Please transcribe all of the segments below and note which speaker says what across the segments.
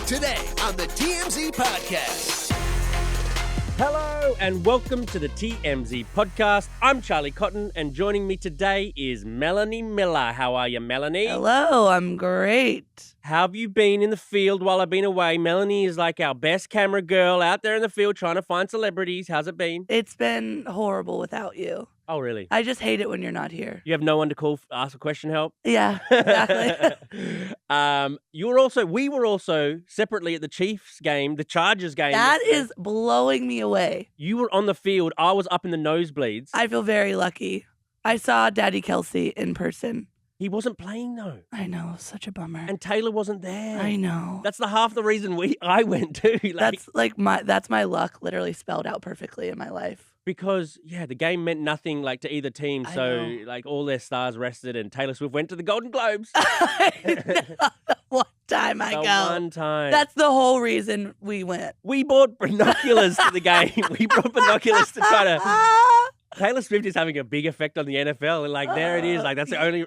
Speaker 1: Today on the TMZ Podcast.
Speaker 2: Hello and welcome to the TMZ Podcast. I'm Charlie Cotton and joining me today is Melanie Miller. How are you, Melanie?
Speaker 3: Hello, I'm great.
Speaker 2: How have you been in the field while I've been away? Melanie is like our best camera girl out there in the field trying to find celebrities. How's it been?
Speaker 3: It's been horrible without you.
Speaker 2: Oh, really?
Speaker 3: I just hate it when you're not here.
Speaker 2: You have no one to call, ask a question, help?
Speaker 3: Yeah, exactly.
Speaker 2: We were also separately at the Chiefs game, the Chargers game.
Speaker 3: That is blowing me away.
Speaker 2: You were on the field. I was up in the nosebleeds.
Speaker 3: I feel very lucky. I saw Daddy Kelce in person.
Speaker 2: He wasn't playing though.
Speaker 3: I know, such a bummer.
Speaker 2: And Taylor wasn't there.
Speaker 3: I know.
Speaker 2: That's the half the reason I went too.
Speaker 3: That's my luck literally spelled out perfectly in my life.
Speaker 2: Because the game meant nothing to either team.
Speaker 3: I
Speaker 2: So
Speaker 3: know.
Speaker 2: all their stars rested, and Taylor Swift went to the Golden Globes.
Speaker 3: One time I
Speaker 2: The
Speaker 3: go.
Speaker 2: one time.
Speaker 3: That's the whole reason we went.
Speaker 2: We bought binoculars to the game. We brought binoculars to try to. Taylor Swift is having a big effect on the NFL, and there it is. That's the only.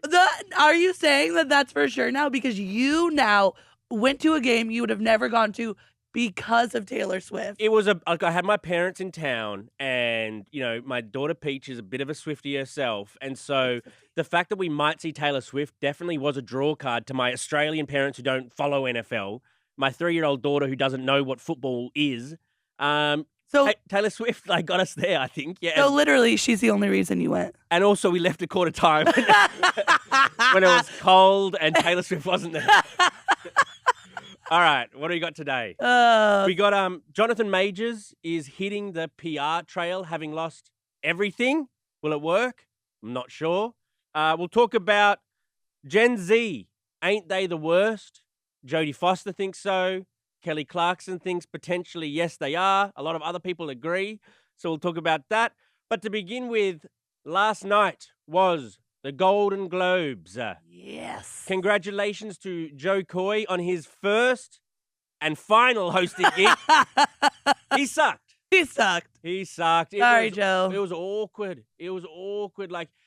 Speaker 3: Are you saying that that's for sure now? Because you now went to a game you would have never gone to because of Taylor Swift.
Speaker 2: It was I had my parents in town, and my daughter Peach is a bit of a Swiftie herself, and so the fact that we might see Taylor Swift definitely was a draw card to my Australian parents who don't follow NFL, my 3-year-old daughter who doesn't know what football is. Taylor Swift got us there, I think. Yeah.
Speaker 3: So literally, she's the only reason you went.
Speaker 2: And also, we left at quarter time when it was cold and Taylor Swift wasn't there. All right, what do we got today? We got Jonathan Majors is hitting the PR trail, having lost everything. Will it work? I'm not sure. We'll talk about Gen Z. Ain't they the worst? Jodie Foster thinks so. Kelly Clarkson thinks potentially yes, they are. A lot of other people agree. So we'll talk about that. But to begin with, last night was the Golden Globes.
Speaker 3: Yes.
Speaker 2: Congratulations to Joe Coy on his first and final hosting gig. He sucked.
Speaker 3: He sucked. Sorry, Joe.
Speaker 2: It was awkward.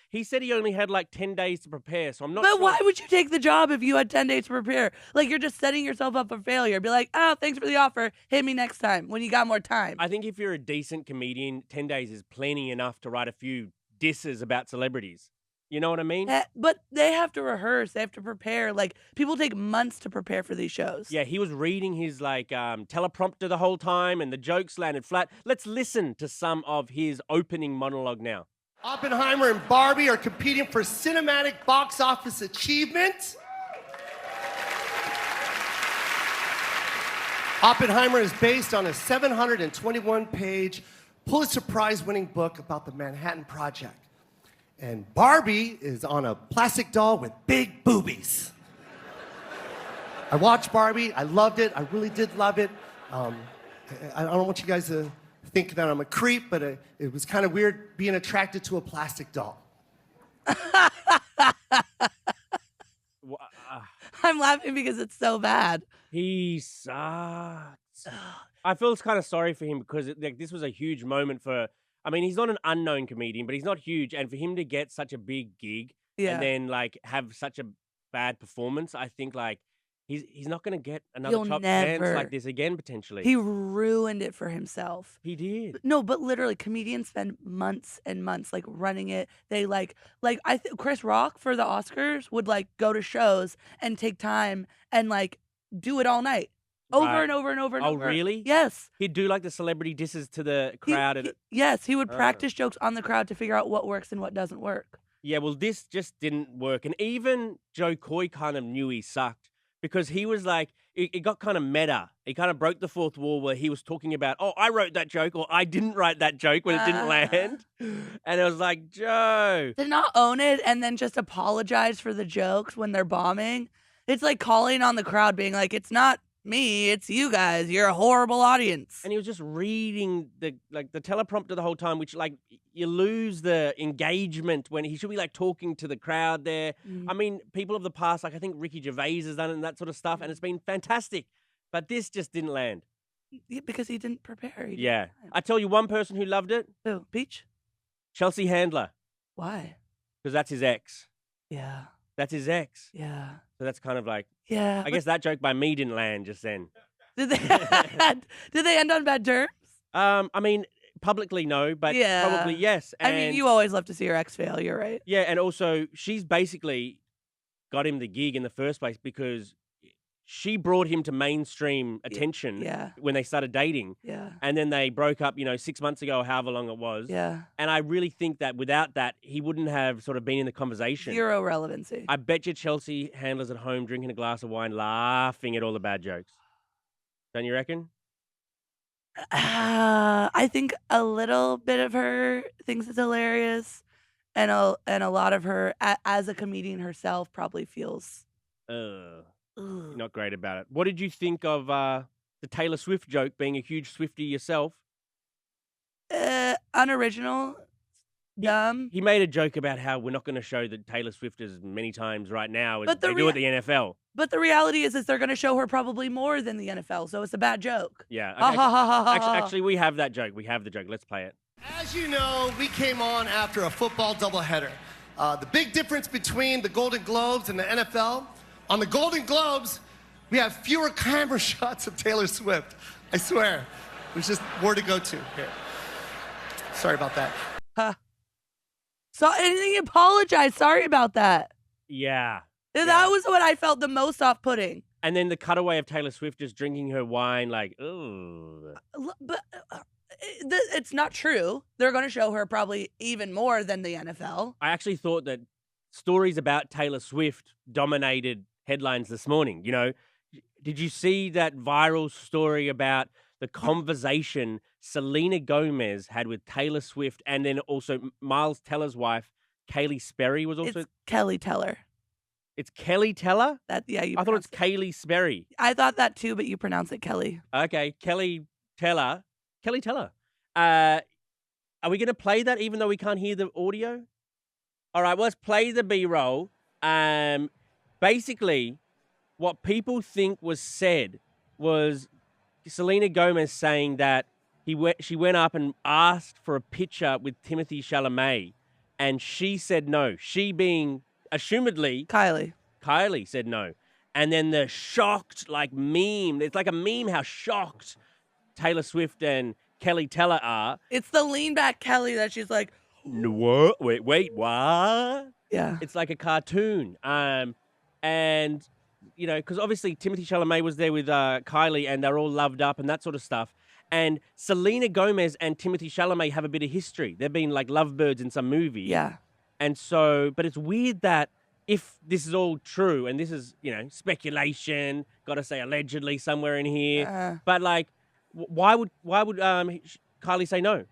Speaker 2: He said he only had 10 days to prepare, so I'm not
Speaker 3: But
Speaker 2: sure.
Speaker 3: why would you take the job if you had 10 days to prepare? You're just setting yourself up for failure. Be like, oh, thanks for the offer. Hit me next time when you got more time.
Speaker 2: I think if you're a decent comedian, 10 days is plenty enough to write a few disses about celebrities. You know what I mean?
Speaker 3: But they have to rehearse. They have to prepare. People take months to prepare for these shows.
Speaker 2: Yeah, he was reading his teleprompter the whole time and the jokes landed flat. Let's listen to some of his opening monologue now.
Speaker 4: Oppenheimer and Barbie are competing for cinematic box office achievement. Oppenheimer is based on a 721-page Pulitzer Prize-winning book about the Manhattan Project. And Barbie is on a plastic doll with big boobies. I watched Barbie. I loved it. I really did love it. I don't want you guys to think that I'm a creep, but it was kind of weird being attracted to a plastic doll.
Speaker 3: I'm laughing because it's so bad.
Speaker 2: He sucks. I feel kind of sorry for him because this was a huge moment for. I mean, he's not an unknown comedian, but he's not huge, and for him to get such a big gig and then have such a bad performance, I think he's not going to get another chance like this again potentially.
Speaker 3: He ruined it for himself.
Speaker 2: He did.
Speaker 3: No, but literally, comedians spend months and months running it. They I think Chris Rock for the Oscars would go to shows and take time and do it all night. Over and over and over and over.
Speaker 2: Oh, really?
Speaker 3: Yes.
Speaker 2: He'd do the celebrity disses to the crowd.
Speaker 3: Yes, he would practice jokes on the crowd to figure out what works and what doesn't work.
Speaker 2: Yeah, well, this just didn't work. And even Joe Coy kind of knew he sucked because he was it got kind of meta. He kind of broke the fourth wall where he was talking about, oh, I wrote that joke or I didn't write that joke when it didn't land. And it was like, Joe.
Speaker 3: To not own it and then just apologize for the jokes when they're bombing. It's like calling on the crowd being like, it's not me, it's you guys. You're a horrible audience.
Speaker 2: And he was just reading the teleprompter the whole time, which you lose the engagement when he should be talking to the crowd there. I mean, people of the past, I think Ricky Gervais has done it and that sort of stuff, and it's been fantastic. But this just didn't land.
Speaker 3: Because he didn't prepare.
Speaker 2: Yeah. I tell you one person who loved it.
Speaker 3: Who? Peach?
Speaker 2: Chelsea Handler.
Speaker 3: Why?
Speaker 2: Because that's his ex.
Speaker 3: Yeah.
Speaker 2: That's his ex.
Speaker 3: Yeah.
Speaker 2: So that's kind of
Speaker 3: yeah.
Speaker 2: I guess that joke by me didn't land just then.
Speaker 3: Did they end on bad terms?
Speaker 2: I mean, publicly no, but
Speaker 3: Yeah.
Speaker 2: probably yes.
Speaker 3: I mean, you always love to see your ex fail. You're right.
Speaker 2: Yeah, and also she's basically got him the gig in the first place because she brought him to mainstream attention when they started dating.
Speaker 3: Yeah.
Speaker 2: And then they broke up, 6 months ago, or however long it was.
Speaker 3: Yeah.
Speaker 2: And I really think that without that, he wouldn't have sort of been in the conversation.
Speaker 3: Zero relevancy.
Speaker 2: I bet you Chelsea handlers at home drinking a glass of wine, laughing at all the bad jokes. Don't you reckon?
Speaker 3: I think a little bit of her thinks it's hilarious, and a lot of her, as a comedian herself, probably feels
Speaker 2: not great about it. What did you think of the Taylor Swift joke, being a huge Swiftie yourself?
Speaker 3: Unoriginal, dumb.
Speaker 2: He made a joke about how we're not going to show the Taylor Swift as many times right now as they do at the NFL.
Speaker 3: But the reality is they're going to show her probably more than the NFL, so it's a bad joke.
Speaker 2: Yeah.
Speaker 3: Actually,
Speaker 2: we have that joke. We have the joke. Let's play it.
Speaker 4: As you know, we came on after a football doubleheader. The big difference between the Golden Globes and the NFL, on the Golden Globes, we have fewer camera shots of Taylor Swift. I swear. There's just more to go to here. Sorry about that.
Speaker 3: So, and he apologized. Sorry about that.
Speaker 2: Yeah.
Speaker 3: That was what I felt the most off-putting.
Speaker 2: And then the cutaway of Taylor Swift just drinking her wine, like, ooh.
Speaker 3: But it's not true. They're going to show her probably even more than the NFL.
Speaker 2: I actually thought that stories about Taylor Swift dominated headlines this morning. Did you see that viral story about the conversation Selena Gomez had with Taylor Swift, and then also Miles Teller's wife, Kylie Sperry, was also...
Speaker 3: It's Kelly Teller.
Speaker 2: It's Kelly Teller?
Speaker 3: I
Speaker 2: thought it's Kaylee Sperry.
Speaker 3: I thought that too, but you pronounce it Kelly.
Speaker 2: Okay, Kelly Teller. Kelly Teller. Are we going to play that even though we can't hear the audio? All right, well, let's play the B-roll. Basically, what people think was said was Selena Gomez saying that she went up and asked for a picture with Timothee Chalamet, and she said no. She being... assumedly, Kylie said no. And then the shocked, meme. It's like a meme how shocked Taylor Swift and Kelly Teller are.
Speaker 3: It's the lean back Kelly that she's like,
Speaker 2: what? Wait, what?
Speaker 3: Yeah.
Speaker 2: It's like a cartoon. And, because obviously Timothée Chalamet was there with Kylie and they're all loved up and that sort of stuff. And Selena Gomez and Timothée Chalamet have a bit of history. They've been like lovebirds in some movie.
Speaker 3: Yeah.
Speaker 2: And so, but it's weird that if this is all true, and this is, speculation, got to say allegedly somewhere in here, but why would Kylie say no?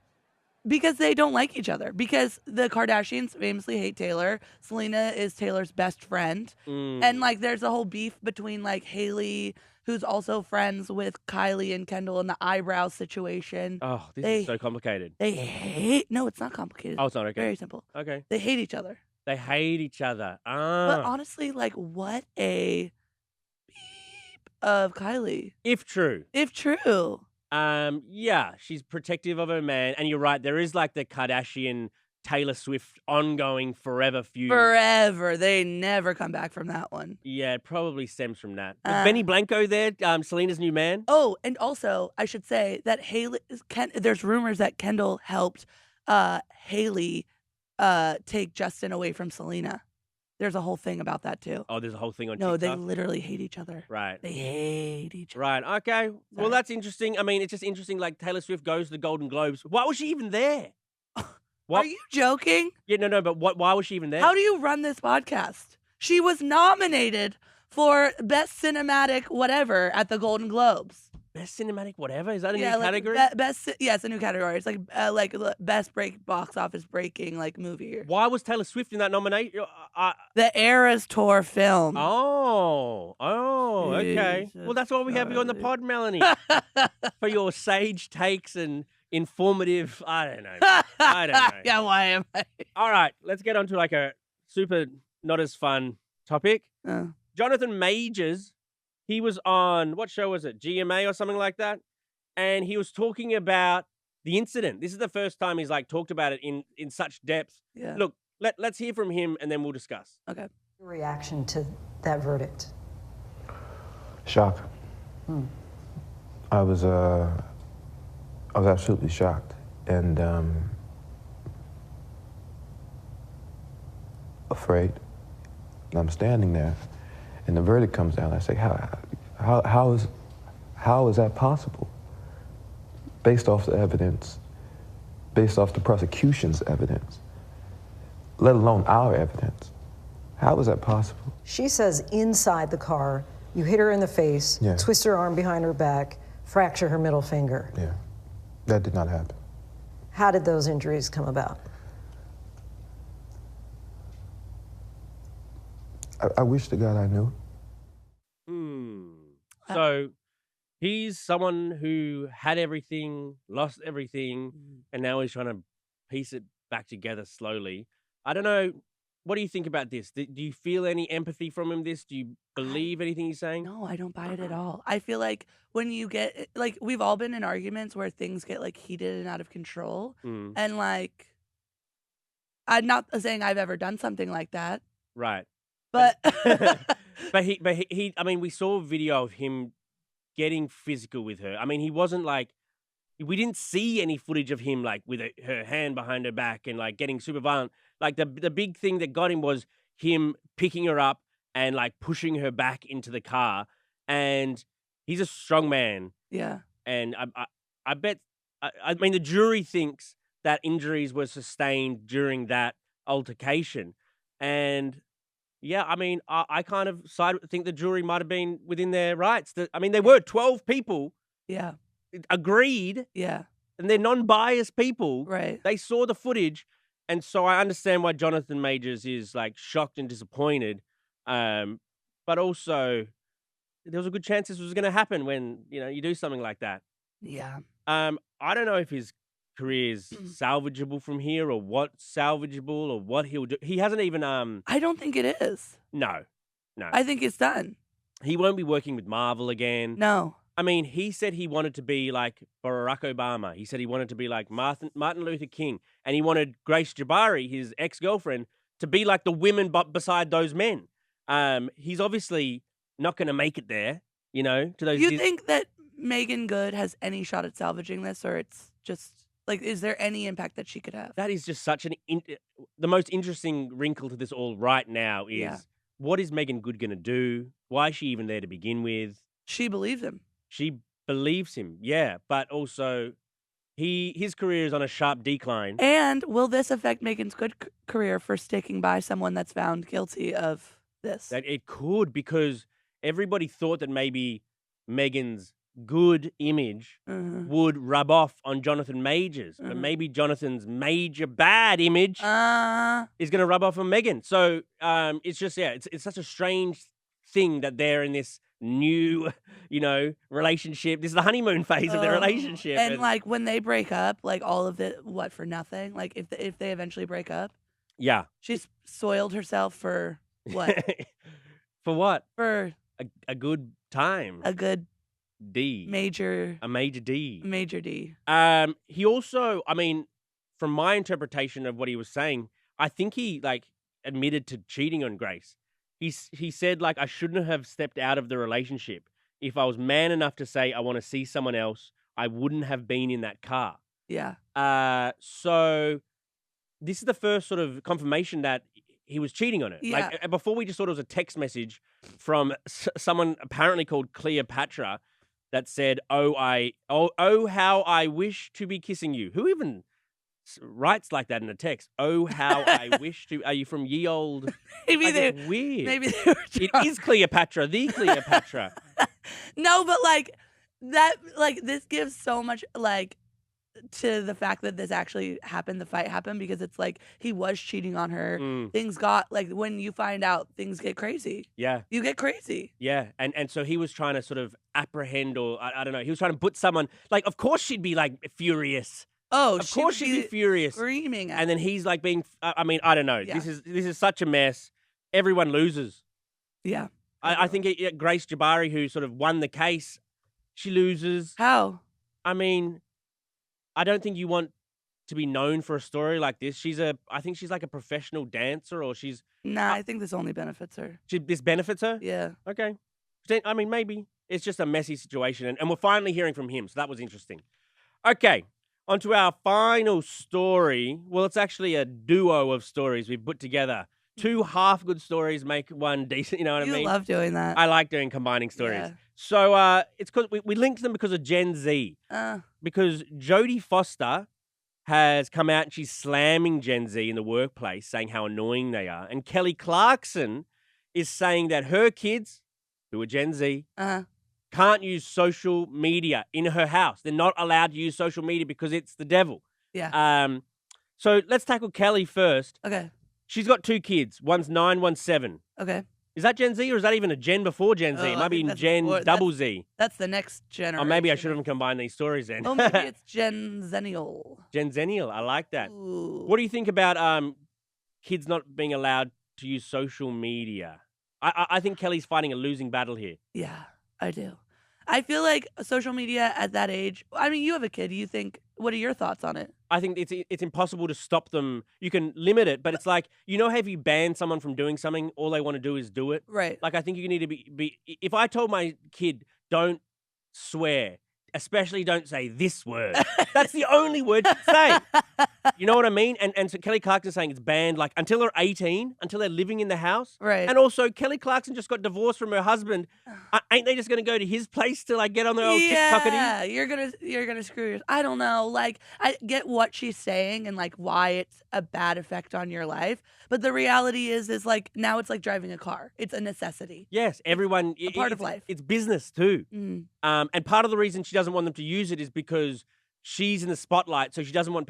Speaker 3: Because they don't like each other. Because the Kardashians famously hate Taylor. Selena is Taylor's best friend. And there's a whole beef between Hailey, who's also friends with Kylie and Kendall, in the eyebrow situation.
Speaker 2: Oh, this is so complicated.
Speaker 3: No, it's not complicated.
Speaker 2: Oh, it's not, okay.
Speaker 3: Very simple.
Speaker 2: Okay.
Speaker 3: They hate each other.
Speaker 2: They hate each other.
Speaker 3: But honestly, what a beep of Kylie.
Speaker 2: If true.
Speaker 3: Yeah,
Speaker 2: she's protective of her man. And you're right, there is the Kardashian Taylor Swift ongoing forever feud.
Speaker 3: Forever. They never come back from that one.
Speaker 2: Yeah, it probably stems from that. Was Benny Blanco there, Selena's new man?
Speaker 3: Oh, and also, I should say that there's rumors that Kendall helped Hailey take Justin away from Selena. There's a whole thing about that too.
Speaker 2: Oh, there's a whole thing on
Speaker 3: No,
Speaker 2: TikTok?
Speaker 3: they literally hate each other.
Speaker 2: Right.
Speaker 3: They hate each other.
Speaker 2: Right, okay. Well, that's interesting. I mean, it's just interesting, Taylor Swift goes to the Golden Globes. Why was she even there?
Speaker 3: Are you joking?
Speaker 2: Yeah, no, but why was she even there?
Speaker 3: How do you run this podcast? She was nominated for Best Cinematic whatever at the Golden Globes.
Speaker 2: Best Cinematic whatever? Is that a new category?
Speaker 3: It's a new category. It's best box office breaking movie.
Speaker 2: Why was Taylor Swift in that nomination?
Speaker 3: The Eras Tour film.
Speaker 2: Oh, okay. Well, that's why we have you on the pod, Melanie, for your sage takes and informative. I don't know.
Speaker 3: Yeah, why am I?
Speaker 2: All right, let's get on to a super not as fun topic. Jonathan Majors. He was on, what show was it? GMA or something like that? And he was talking about the incident. This is the first time he's talked about it in such depth.
Speaker 3: Yeah.
Speaker 2: Look, let's hear from him and then we'll discuss.
Speaker 3: Okay.
Speaker 5: Reaction to that verdict?
Speaker 6: Shock.
Speaker 5: I was absolutely shocked and afraid. And I'm standing there, and the verdict comes down. I say, how is that possible? Based off the evidence, based off the prosecution's evidence, let alone our evidence. How is that possible?
Speaker 6: She says inside the car, you hit her in the face,
Speaker 5: Yeah.
Speaker 6: twist her arm behind her back, fracture her middle finger.
Speaker 5: Yeah, that did not happen.
Speaker 6: How did those injuries come about?
Speaker 5: I wish to God I knew.
Speaker 2: So he's someone who had everything, lost everything, and now he's trying to piece it back together slowly. I don't know. What do you think about this? Do you feel any empathy from him? Do you believe anything he's saying?
Speaker 3: No, I don't buy it at all. I feel like when you get, like, we've all been in arguments where things get, like, heated and out of control. And, like, I'm not saying I've ever done something like that.
Speaker 2: Right.
Speaker 3: But
Speaker 2: But he, I mean, we saw a video of him getting physical with her. I mean, he wasn't like, we didn't see any footage of him like with her hand behind her back and like getting super violent. Like the big thing that got him was him picking her up and like pushing her back into the car. And he's a strong man.
Speaker 3: yeah.
Speaker 2: And I bet, I mean, the jury thinks that injuries were sustained during that altercation. And yeah, I mean, I kind of think the jury might have been within their rights. I mean, there were 12 people
Speaker 3: Yeah.
Speaker 2: agreed,
Speaker 3: Yeah.
Speaker 2: and they're non-biased people.
Speaker 3: Right.
Speaker 2: They saw the footage, and so I understand why Jonathan Majors is like shocked and disappointed. But also, there was a good chance this was going to happen when you do something like that.
Speaker 3: Yeah.
Speaker 2: I don't know if his career is salvageable from here, or what's salvageable, or what he'll do. He hasn't even
Speaker 3: I don't think it is.
Speaker 2: No.
Speaker 3: I think it's done.
Speaker 2: He won't be working with Marvel again.
Speaker 3: No.
Speaker 2: I mean, he said he wanted to be like Barack Obama. He said he wanted to be like Martin Luther King. And he wanted Grace Jabari, his ex-girlfriend, to be like the women beside those men. He's obviously not going to make it there, to those...
Speaker 3: You think that Megan Good has any shot at salvaging this, or it's just, like, is there any impact that she could have?
Speaker 2: That is just such the most interesting wrinkle to this all right now is, what is Megan Good going to do? Why is she even there to begin with?
Speaker 3: She believes him.
Speaker 2: She believes him, yeah, but also his career is on a sharp decline.
Speaker 3: And will this affect Megan's Good career for sticking by someone that's found guilty of this?
Speaker 2: That it could, because everybody thought that maybe Megan's good image would rub off on Jonathan Majors, but maybe Jonathan's major bad image is going to rub off on Megan. So it's just, it's such a strange thing that they're in this new, relationship. This is the honeymoon phase of their relationship.
Speaker 3: And like when they break up, like all of it, what, for nothing? Like if they eventually break up,
Speaker 2: yeah,
Speaker 3: she's soiled herself for what?
Speaker 2: For what?
Speaker 3: For
Speaker 2: a good time.
Speaker 3: A good
Speaker 2: D.
Speaker 3: A major D.
Speaker 2: Major D. He also, I mean, from my interpretation of what he was saying, I think he like admitted to cheating on Grace. He said, like, I shouldn't have stepped out of the relationship. If I was man enough to say I want to see someone else, I wouldn't have been in that car.
Speaker 3: Yeah.
Speaker 2: So this is the first sort of confirmation that he was cheating on her.
Speaker 3: Yeah.
Speaker 2: Like, before we just thought it was a text message from someone apparently called Cleopatra that said, oh, how I wish to be kissing you. Who even writes like that in a text? Oh, how I wish to. Are you from ye old?
Speaker 3: Maybe
Speaker 2: like,
Speaker 3: they're
Speaker 2: weird.
Speaker 3: Maybe they were
Speaker 2: It is Cleopatra, the Cleopatra.
Speaker 3: No, but like that, like this gives so much like to the fact that this actually happened, the fight happened, because it's like he was cheating on her. Things got, like, when you find out, things get crazy.
Speaker 2: Yeah.
Speaker 3: You get crazy.
Speaker 2: Yeah. And so he was trying to sort of apprehend, or I don't know, he was trying to put someone, like, of course she'd be like furious.
Speaker 3: Oh,
Speaker 2: of course she'd be furious.
Speaker 3: Screaming at
Speaker 2: and then he's like being, I mean, I don't know.
Speaker 3: Yeah.
Speaker 2: This is such a mess. Everyone loses.
Speaker 3: Yeah.
Speaker 2: I think Grace Jabari, who sort of won the case, she loses.
Speaker 3: How?
Speaker 2: I mean, I don't think you want to be known for a story like this. I think she's like a professional dancer, or she's...
Speaker 3: Nah, I think this only benefits her.
Speaker 2: This benefits her?
Speaker 3: Yeah.
Speaker 2: Okay. I mean, maybe. It's just a messy situation. And we're finally hearing from him. So that was interesting. Okay. On to our final story. Well, it's actually a duo of stories we've put together. 2 half good stories make one decent, you know what I mean?
Speaker 3: You love doing that.
Speaker 2: I like doing combining stories.
Speaker 3: Yeah.
Speaker 2: So it's because we linked them because of Gen Z. Because Jodie Foster has come out and she's slamming Gen Z in the workplace, saying how annoying they are. And Kelly Clarkson is saying that her kids, who are Gen Z, can't use social media in her house. They're not allowed to use social media because it's the devil.
Speaker 3: Yeah.
Speaker 2: So let's tackle Kelly first.
Speaker 3: Okay.
Speaker 2: She's got 2 kids. One's 9, one's 7.
Speaker 3: Okay.
Speaker 2: Is that Gen Z or is that even a gen before Gen Z?
Speaker 3: Oh,
Speaker 2: It might
Speaker 3: I
Speaker 2: be
Speaker 3: think
Speaker 2: in
Speaker 3: that's
Speaker 2: Gen
Speaker 3: before-
Speaker 2: double Z.
Speaker 3: That's the next generation.
Speaker 2: Or maybe I should have combined these stories then.
Speaker 3: Oh, maybe it's Gen Zennial.
Speaker 2: Gen Zennial. I like that.
Speaker 3: Ooh.
Speaker 2: What do you think about kids not being allowed to use social media? I think Kelly's fighting a losing battle here.
Speaker 3: Yeah, I do. I feel like social media at that age, I mean, you have a kid. What are your thoughts on it?
Speaker 2: I think it's impossible to stop them. You can limit it, but it's like, you know how if you ban someone from doing something, all they want to do is do it?
Speaker 3: Right.
Speaker 2: Like, I think you need to be if I told my kid, don't swear, especially don't say this word. That's the only word to say. You know what I mean? And so Kelly Clarkson's saying it's banned, like, until they're 18, until they're living in the house.
Speaker 3: Right.
Speaker 2: And also, Kelly Clarkson just got divorced from her husband. Ain't they just going to go to his place to, like, get on their old TikTokity?
Speaker 3: Yeah, you're gonna screw yourself. I don't know. Like, I get what she's saying and like why it's a bad effect on your life, but the reality is like now it's like driving a car. It's a necessity.
Speaker 2: Yes, everyone.
Speaker 3: A part of life.
Speaker 2: It's business too.
Speaker 3: Mm.
Speaker 2: And part of the reason she doesn't want them to use it is because she's in the spotlight, so she doesn't want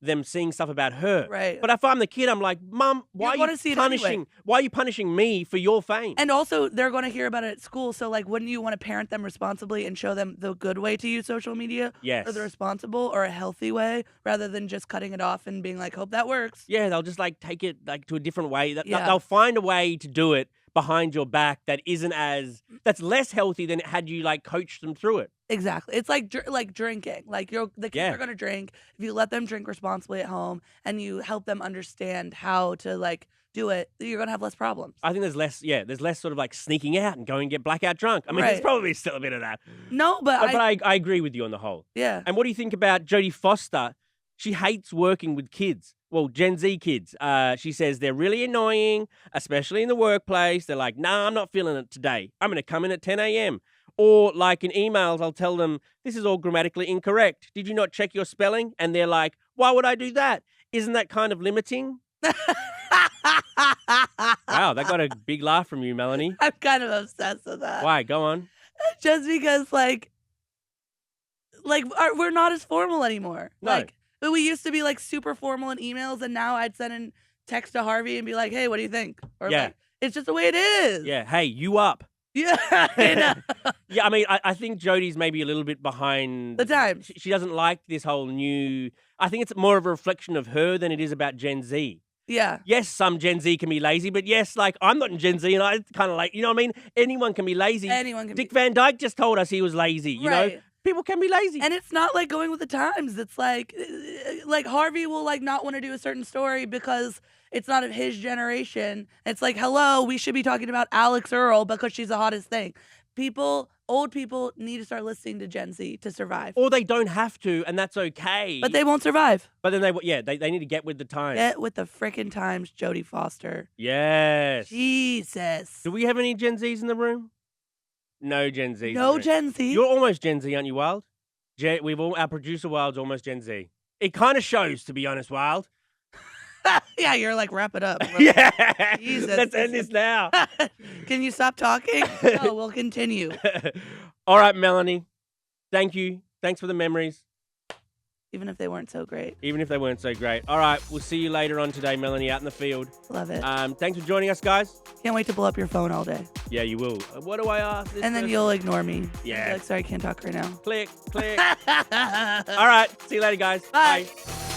Speaker 2: them seeing stuff about her.
Speaker 3: Right.
Speaker 2: But if I'm the kid, I'm like, Mum, why
Speaker 3: wanna
Speaker 2: are
Speaker 3: see
Speaker 2: you
Speaker 3: it
Speaker 2: punishing?
Speaker 3: anyway.
Speaker 2: Why are you punishing me for your fame?
Speaker 3: And also, they're going to hear about it at school. So, like, wouldn't you want to parent them responsibly and show them the good way to use social media?
Speaker 2: Yes.
Speaker 3: Or the responsible or a healthy way rather than just cutting it off and being like, hope that works.
Speaker 2: Yeah, they'll just like take it like to a different way.
Speaker 3: Yeah.
Speaker 2: They'll find a way to do it behind your back that's less healthy than had you like coached them through it.
Speaker 3: Exactly. It's like drinking. Like the kids are going to drink. If you let them drink responsibly at home and you help them understand how to like do it, you're going to have less problems.
Speaker 2: I think there's less sort of like sneaking out and going and get blackout drunk. I mean, there's
Speaker 3: Right.
Speaker 2: probably still a bit of that.
Speaker 3: No, but
Speaker 2: I agree with you on the whole.
Speaker 3: yeah.
Speaker 2: And what do you think about Jodie Foster? She hates working with kids. Well, Gen Z kids. She says they're really annoying, especially in the workplace. They're like, nah, I'm not feeling it today. I'm going to come in at 10 a.m. Or like in emails, I'll tell them, this is all grammatically incorrect. Did you not check your spelling? And they're like, why would I do that? Isn't that kind of limiting? Wow, that got a big laugh from you, Melanie.
Speaker 3: I'm kind of obsessed with that.
Speaker 2: Why? Go on.
Speaker 3: Just because like we're not as formal anymore.
Speaker 2: No.
Speaker 3: Like we used to be like super formal in emails, and now I'd send a text to Harvey and be like, "Hey, what do you think?" Or
Speaker 2: Yeah.
Speaker 3: like, it's just the way it is.
Speaker 2: Yeah, hey, you up.
Speaker 3: Yeah. I know.
Speaker 2: Yeah, I mean, I think Jodie's maybe a little bit behind
Speaker 3: The times.
Speaker 2: She doesn't like this whole new. I think it's more of a reflection of her than it is about Gen Z.
Speaker 3: Yeah.
Speaker 2: Yes, some Gen Z can be lazy, but yes, like I'm not in Gen Z and I kind of like, you know what I mean? Anyone can be lazy.
Speaker 3: Anyone can
Speaker 2: Dick
Speaker 3: be.
Speaker 2: Van Dyke just told us he was lazy, you know?
Speaker 3: Right.
Speaker 2: People can be lazy.
Speaker 3: And it's not like going with the times. It's like Harvey will like not want to do a certain story because it's not of his generation. It's like, hello, we should be talking about Alex Earl because she's the hottest thing. Old people need to start listening to Gen Z to survive.
Speaker 2: Or they don't have to, and that's okay.
Speaker 3: But they won't survive.
Speaker 2: But then they need to get with the times.
Speaker 3: Get with the frickin' times, Jodie Foster.
Speaker 2: Yes.
Speaker 3: Jesus.
Speaker 2: Do we have any Gen Zs in the room? No Gen Zs.
Speaker 3: No Gen Z.
Speaker 2: You're almost Gen Z, aren't you, Wild? Our producer Wild's almost Gen Z. It kind of shows, to be honest, Wild.
Speaker 3: Yeah, you're like, wrap it up.
Speaker 2: Yeah.
Speaker 3: Jesus.
Speaker 2: Let's end this now.
Speaker 3: Can you stop talking? No, we'll continue.
Speaker 2: All right, Melanie. Thank you. Thanks for the memories.
Speaker 3: Even if they weren't so great.
Speaker 2: Even if they weren't so great. All right, we'll see you later on today, Melanie, out in the field.
Speaker 3: Love it.
Speaker 2: Thanks for joining us, guys.
Speaker 3: Can't wait to blow up your phone all day.
Speaker 2: Yeah, you will. What do I ask?
Speaker 3: And then you'll ignore me.
Speaker 2: Yeah.
Speaker 3: Be like, sorry, can't talk right now.
Speaker 2: Click, click. All right, see you later, guys.
Speaker 3: Bye.
Speaker 2: Bye.